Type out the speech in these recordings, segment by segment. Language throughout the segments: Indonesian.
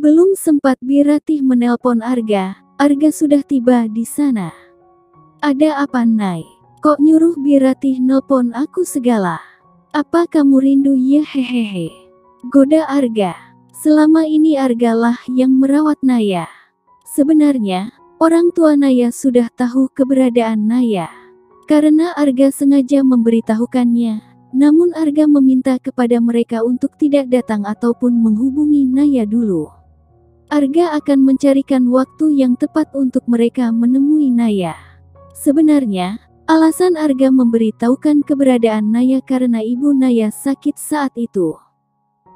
Belum sempat Biratih menelpon Arga, Arga sudah tiba di sana. Ada apa, Nay? Kok nyuruh Biratih nelpon aku segala? Apa kamu rindu ya? Hehehe. Goda Arga. Selama ini Arga lah yang merawat Naya. Sebenarnya, orang tua Naya sudah tahu keberadaan Naya. Karena Arga sengaja memberitahukannya, namun Arga meminta kepada mereka untuk tidak datang ataupun menghubungi Naya dulu. Arga akan mencarikan waktu yang tepat untuk mereka menemui Naya. Sebenarnya, alasan Arga memberitahukan keberadaan Naya karena ibu Naya sakit saat itu.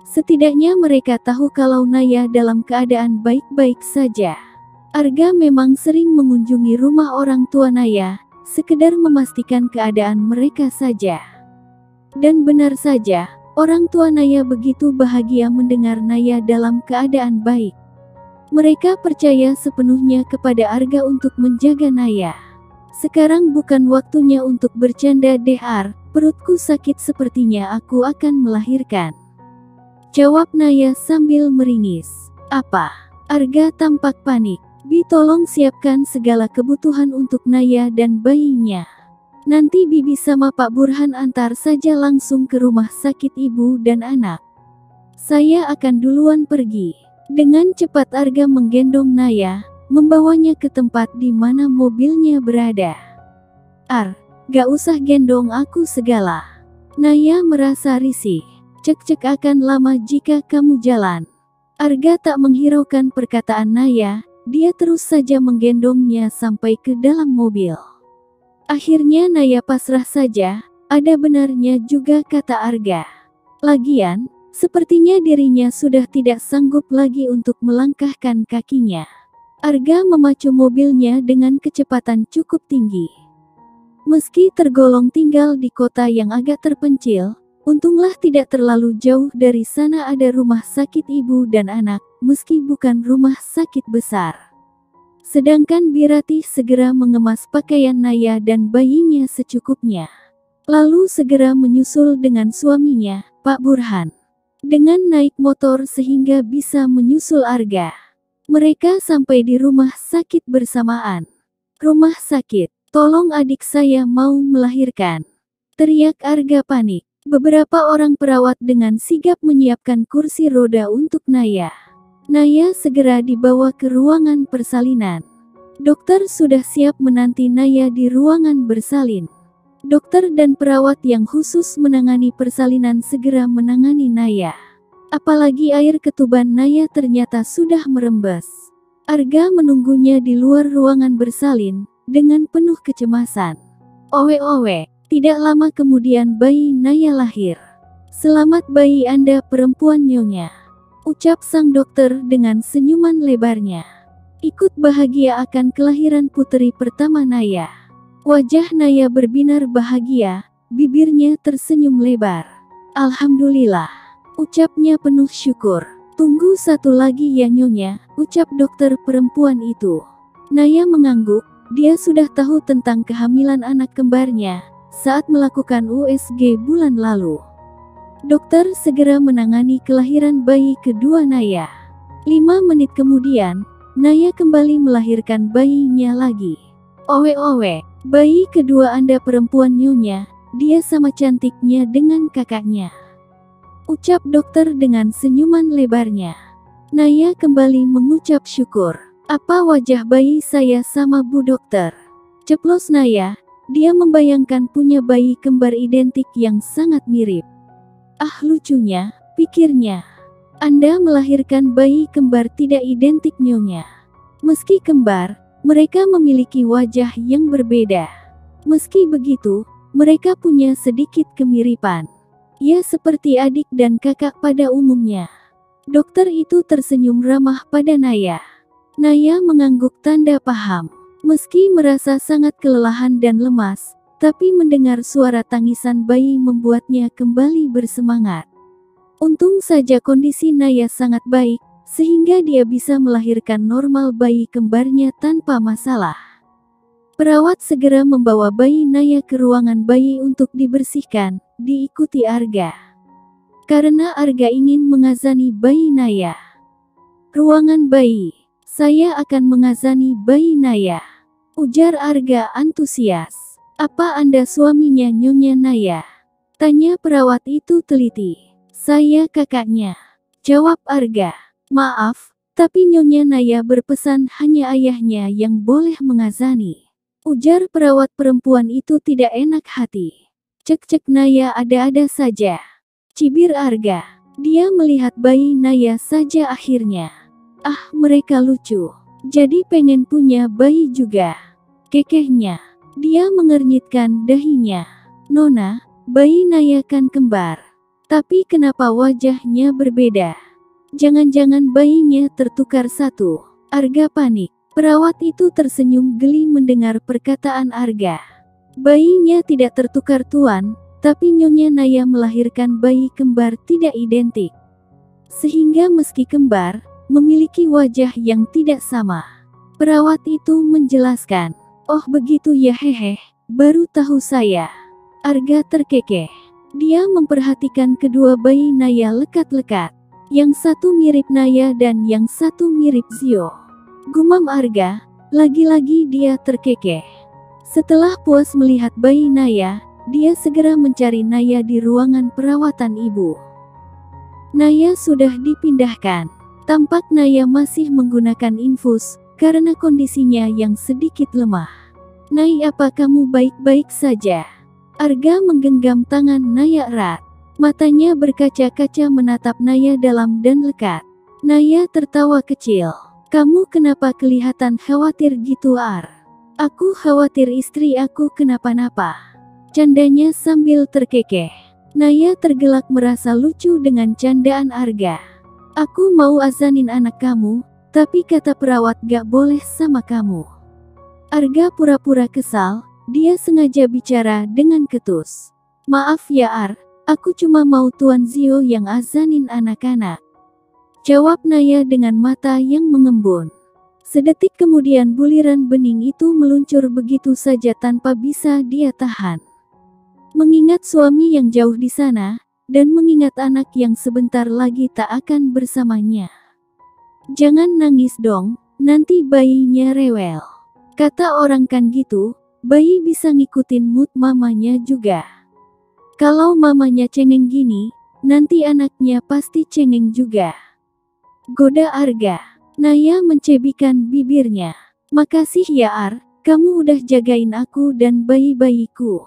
Setidaknya mereka tahu kalau Naya dalam keadaan baik-baik saja. Arga memang sering mengunjungi rumah orang tua Naya, sekedar memastikan keadaan mereka saja. Dan benar saja, orang tua Naya begitu bahagia mendengar Naya dalam keadaan baik. Mereka percaya sepenuhnya kepada Arga untuk menjaga Naya. Sekarang bukan waktunya untuk bercanda deh Ar, perutku sakit sepertinya aku akan melahirkan. Jawab Naya sambil meringis. Apa? Arga tampak panik. Bi tolong siapkan segala kebutuhan untuk Naya dan bayinya. Nanti Bibi sama Pak Burhan antar saja langsung ke rumah sakit ibu dan anak. Saya akan duluan pergi. Dengan cepat Arga menggendong Naya, membawanya ke tempat di mana mobilnya berada. Ar, gak usah gendong aku segala. Naya merasa risih. Cek-cek akan lama jika kamu jalan. Arga tak menghiraukan perkataan Naya, dia terus saja menggendongnya sampai ke dalam mobil. Akhirnya Naya pasrah saja, ada benarnya juga kata Arga. Lagian, sepertinya dirinya sudah tidak sanggup lagi untuk melangkahkan kakinya. Arga memacu mobilnya dengan kecepatan cukup tinggi. Meski tergolong tinggal di kota yang agak terpencil, untunglah tidak terlalu jauh dari sana ada rumah sakit ibu dan anak, meski bukan rumah sakit besar. Sedangkan Biratih segera mengemas pakaian Naya dan bayinya secukupnya. Lalu segera menyusul dengan suaminya, Pak Burhan. Dengan naik motor sehingga bisa menyusul Arga. Mereka sampai di rumah sakit bersamaan. Rumah sakit, tolong adik saya mau melahirkan. Teriak Arga panik. Beberapa orang perawat dengan sigap menyiapkan kursi roda untuk Naya. Naya segera dibawa ke ruangan persalinan. Dokter sudah siap menanti Naya di ruangan bersalin. Dokter dan perawat yang khusus menangani persalinan segera menangani Naya. Apalagi air ketuban Naya ternyata sudah merembes. Arga menunggunya di luar ruangan bersalin, dengan penuh kecemasan. Owe-owe. Tidak lama kemudian bayi Naya lahir. Selamat bayi Anda perempuan nyonya. Ucap sang dokter dengan senyuman lebarnya. Ikut bahagia akan kelahiran puteri pertama Naya. Wajah Naya berbinar bahagia, bibirnya tersenyum lebar. Alhamdulillah. Ucapnya penuh syukur. Tunggu satu lagi ya nyonya, ucap dokter perempuan itu. Naya mengangguk, dia sudah tahu tentang kehamilan anak kembarnya saat melakukan USG bulan lalu. Dokter segera menangani kelahiran bayi kedua Naya. 5 menit kemudian, Naya kembali melahirkan bayinya lagi. Owe-owe, bayi kedua Anda perempuan nyonya, dia sama cantiknya dengan kakaknya. Ucap dokter dengan senyuman lebarnya. Naya kembali mengucap syukur. Apa wajah bayi saya sama Bu Dokter? Ceplos Naya. Dia membayangkan punya bayi kembar identik yang sangat mirip. Ah lucunya, pikirnya. Anda melahirkan bayi kembar tidak identik nyonya. Meski kembar, mereka memiliki wajah yang berbeda. Meski begitu, mereka punya sedikit kemiripan. Ya seperti adik dan kakak pada umumnya. Dokter itu tersenyum ramah pada Naya. Naya mengangguk tanda paham. Meski merasa sangat kelelahan dan lemas, tapi mendengar suara tangisan bayi membuatnya kembali bersemangat. Untung saja kondisi Naya sangat baik, sehingga dia bisa melahirkan normal bayi kembarnya tanpa masalah. Perawat segera membawa bayi Naya ke ruangan bayi untuk dibersihkan, diikuti Arga. Karena Arga ingin mengazani bayi Naya. Ruangan bayi. Saya akan mengazani bayi Naya. Ujar Arga antusias. Apa Anda suaminya Nyonya Naya? Tanya perawat itu teliti. Saya kakaknya. Jawab Arga. Maaf, tapi Nyonya Naya berpesan hanya ayahnya yang boleh mengazani. Ujar perawat perempuan itu tidak enak hati. Cek-cek Naya ada-ada saja. Cibir Arga. Dia melihat bayi Naya saja akhirnya. Ah, mereka lucu. Jadi pengen punya bayi juga. Kekehnya. Dia mengernyitkan dahinya. Nona, bayi Naya kan kembar. Tapi kenapa wajahnya berbeda? Jangan-jangan bayinya tertukar satu. Arga panik. Perawat itu tersenyum geli mendengar perkataan Arga. Bayinya tidak tertukar tuan, tapi Nyonya Naya melahirkan bayi kembar tidak identik. Sehingga meski kembar, memiliki wajah yang tidak sama. Perawat itu menjelaskan. Oh begitu ya hehe, baru tahu saya. Arga terkekeh. Dia memperhatikan kedua bayi Naya lekat-lekat. Yang satu mirip Naya dan yang satu mirip Zio. Gumam Arga, lagi-lagi dia terkekeh. Setelah puas melihat bayi Naya, dia segera mencari Naya di ruangan perawatan ibu. Naya sudah dipindahkan. Tampak Naya masih menggunakan infus, karena kondisinya yang sedikit lemah. Nay, apa kamu baik-baik saja? Arga menggenggam tangan Naya erat. Matanya berkaca-kaca menatap Naya dalam dan lekat. Naya tertawa kecil. Kamu kenapa kelihatan khawatir gitu Ar? Aku khawatir istri aku kenapa-napa. Candanya sambil terkekeh. Naya tergelak merasa lucu dengan candaan Arga. Aku mau azanin anak kamu, tapi kata perawat gak boleh sama kamu. Arga pura-pura kesal, dia sengaja bicara dengan ketus. Maaf ya Ar, aku cuma mau Tuan Zio yang azanin anak-anak. Jawab Naya dengan mata yang mengembun. Sedetik kemudian buliran bening itu meluncur begitu saja tanpa bisa dia tahan. Mengingat suami yang jauh di sana, dan mengingat anak yang sebentar lagi tak akan bersamanya. Jangan nangis dong, nanti bayinya rewel. Kata orang kan gitu, bayi bisa ngikutin mood mamanya juga. Kalau mamanya cengeng gini, nanti anaknya pasti cengeng juga. Goda Arga. Naya mencebikan bibirnya. Makasih ya Ar, kamu udah jagain aku dan bayi-bayiku.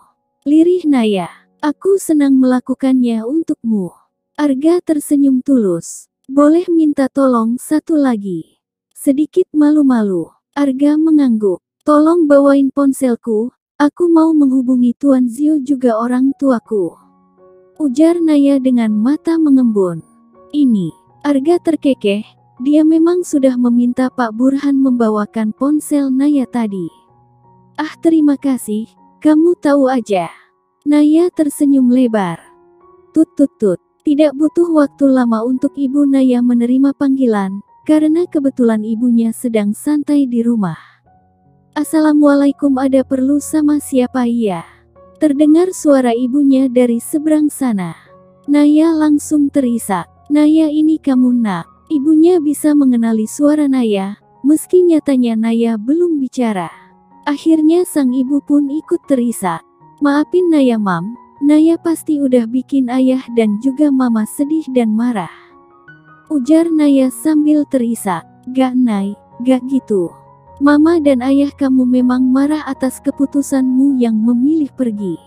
Lirih Naya. Aku senang melakukannya untukmu. Arga tersenyum tulus. Boleh minta tolong satu lagi? Sedikit malu-malu, Arga mengangguk. Tolong bawain ponselku, aku mau menghubungi Tuan Zio juga orang tuaku. Ujar Naya dengan mata mengembun. Ini, Arga terkekeh. Dia memang sudah meminta Pak Burhan membawakan ponsel Naya tadi. Ah terima kasih, kamu tahu aja. Naya tersenyum lebar. Tut. Tidak butuh waktu lama untuk Ibu Naya menerima panggilan, karena kebetulan ibunya sedang santai di rumah. Assalamualaikum, ada perlu sama siapa ya? Terdengar suara ibunya dari seberang sana. Naya langsung terisak. Naya ini kamu nak. Ibunya bisa mengenali suara Naya, meski nyatanya Naya belum bicara. Akhirnya sang ibu pun ikut terisak. Maafin Naya Mam, Naya pasti udah bikin ayah dan juga mama sedih dan marah. Ujar Naya sambil terisak. Gak Nay, gak gitu. Mama dan ayah kamu memang marah atas keputusanmu yang memilih pergi.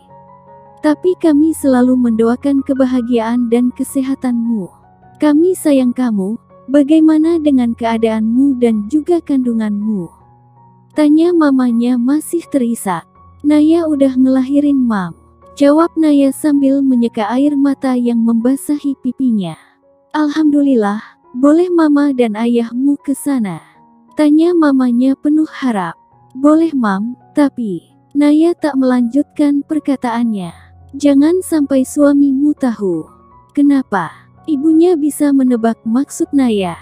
Tapi kami selalu mendoakan kebahagiaan dan kesehatanmu. Kami sayang kamu. Bagaimana dengan keadaanmu dan juga kandunganmu? Tanya mamanya masih terisak. Naya udah ngelahirin Mam. Jawab Naya sambil menyeka air mata yang membasahi pipinya. Alhamdulillah, boleh mama dan ayahmu ke sana? Tanya mamanya penuh harap. Boleh Mam, tapi... Naya tak melanjutkan perkataannya. Jangan sampai suamimu tahu. Kenapa? Ibunya bisa menebak maksud Naya.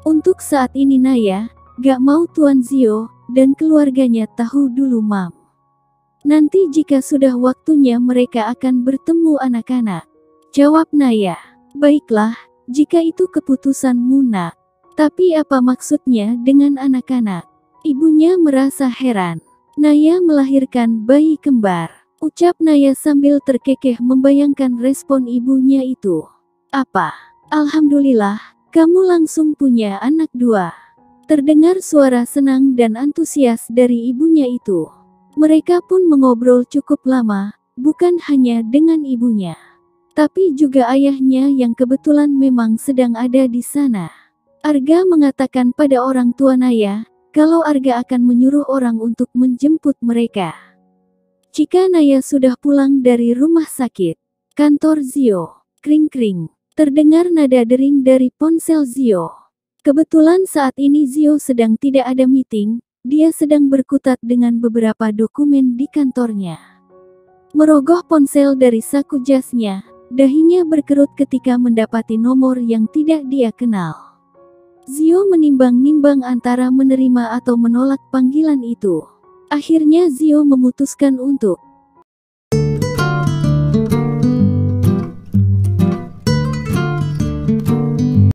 Untuk saat ini Naya, gak mau Tuan Zio, dan keluarganya tahu dulu Mam. Nanti jika sudah waktunya mereka akan bertemu anak-anak. Jawab Naya. Baiklah, jika itu keputusanmu nak. Tapi apa maksudnya dengan anak-anak? Ibunya merasa heran. Naya melahirkan bayi kembar. Ucap Naya sambil terkekeh membayangkan respon ibunya itu. Apa? Alhamdulillah, kamu langsung punya anak dua. Terdengar suara senang dan antusias dari ibunya itu. Mereka pun mengobrol cukup lama, bukan hanya dengan ibunya, tapi juga ayahnya yang kebetulan memang sedang ada di sana. Arga mengatakan pada orang tua Naya, kalau Arga akan menyuruh orang untuk menjemput mereka jika Naya sudah pulang dari rumah sakit. Kantor Zio. Kring-kring. Terdengar nada dering dari ponsel Zio. Kebetulan saat ini Zio sedang tidak ada meeting, dia sedang berkutat dengan beberapa dokumen di kantornya. Merogoh ponsel dari saku jasnya, dahinya berkerut ketika mendapati nomor yang tidak dia kenal. Zio menimbang-nimbang antara menerima atau menolak panggilan itu. Akhirnya Zio memutuskan untuk